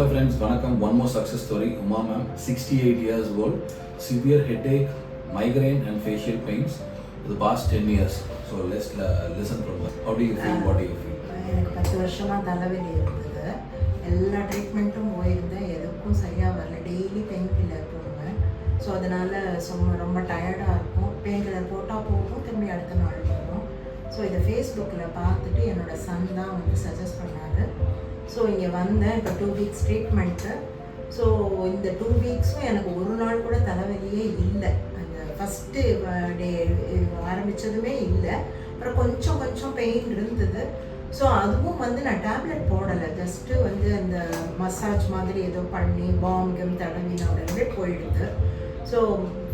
Hello friends, vanakkam. One more success story. Uma ma'am, 68 years old, severe headache, migraine and facial pains for the past 10 years. So let's listen from her. How do you feel? What do you feel? எனக்கு 10 வருஷமா தலைவலி இருந்தது. எல்லா ட்ரீட்மெண்ட்டும் போயிருந்தேன், எதுக்கும் சரியாக வரல. Daily pain killer போடுவேன். ஸோ அதனால் ரொம்ப டயர்டாக இருக்கும். பெயின் கில்லர் போட்டால் போகும், திரும்பி அடுத்த நாள் வரும். ஸோ இதை ஃபேஸ்புக்கில் பார்த்துட்டு என்னோடய சன் தான் வந்து சஜஸ்ட் பண்ணார். ஸோ இங்கே வந்தேன். இப்போ 2 வீக்ஸ் ட்ரீட்மெண்ட்டு. ஸோ இந்த 2 வீக்ஸும் எனக்கு ஒரு நாள் கூட தலைவலியே இல்லை. அந்த ஃபஸ்ட்டு டே ஆரம்பித்ததுமே இல்லை. அப்புறம் கொஞ்சம் பெயின் இருந்தது. ஸோ அதுவும் வந்து நான் டேப்லெட் போடலை. ஜஸ்ட்டு வந்து அந்த மசாஜ் மாதிரி ஏதோ பண்ணி பாம் தடவின உடனே போயிடுது. ஸோ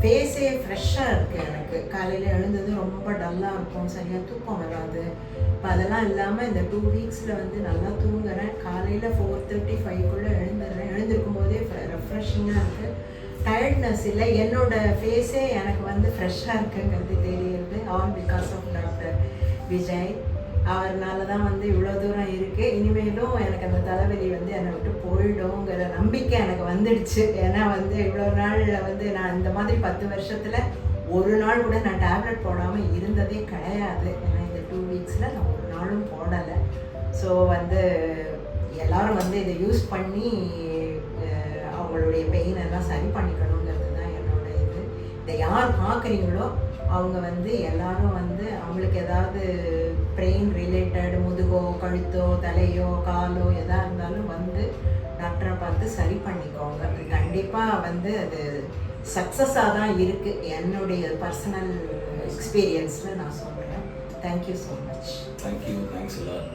ஃபேஸே ஃப்ரெஷ்ஷாக இருக்குது. எனக்கு காலையில் எழுந்தது ரொம்ப டல்லாக இருக்கும், சரியாக தூக்கம் வராது. இப்போ அதெல்லாம் இல்லாமல் இந்த 2 வீக்ஸில் வந்து நல்லா தூங்குறேன். காலையில் 4:35க்குள்ளே எழுந்திருக்கும் போதே ரெஃப்ரெஷிங்காக இருக்குது. டயர்ட்னஸ் இல்லை. என்னோடய ஃபேஸே எனக்கு வந்து ஃப்ரெஷ்ஷாக இருக்குங்கிறது தெரியுது. All because of doctor Vijay. அவர்னால தான் வந்து இவ்வளோ தூரம் இருக்குது. இனிமேலும் எனக்கு அந்த தலைவலி வந்து என்னை விட்டு போயிடுங்கிற நம்பிக்கை எனக்கு வந்துடுச்சு. ஏன்னா வந்து இவ்வளோ நாளில் வந்து நான் இந்த மாதிரி 10 வருஷத்தில் ஒரு நாள் கூட நான் டேப்லெட் போடாமல் இருந்ததே கிடையாது. ஏன்னா இந்த 2 வீக்ஸில் நான் ஒரு நாளும் போடலை. ஸோ வந்து எல்லோரும் வந்து இதை யூஸ் பண்ணி அவங்களுடைய பெயின் எல்லாம் சரி பண்ணிக்கணுங்கிறது தான் என்னோட இது. இதை யார் பார்க்குறீங்களோ அவங்க வந்து எல்லாரும் வந்து அவங்களுக்கு ஏதாவது பிரெயின் ரிலேட்டட் முதுகோ கழுத்தோ தலையோ காலோ எதாக இருந்தாலும் வந்து டாக்டரை பார்த்து சரி பண்ணிக்கோங்க. கண்டிப்பாக வந்து அது சக்ஸஸாக தான் இருக்குது. என்னுடைய பர்சனல் எக்ஸ்பீரியன்ஸில் நான் சொல்கிறேன். Thank you so much. Thank you. Thanks a lot.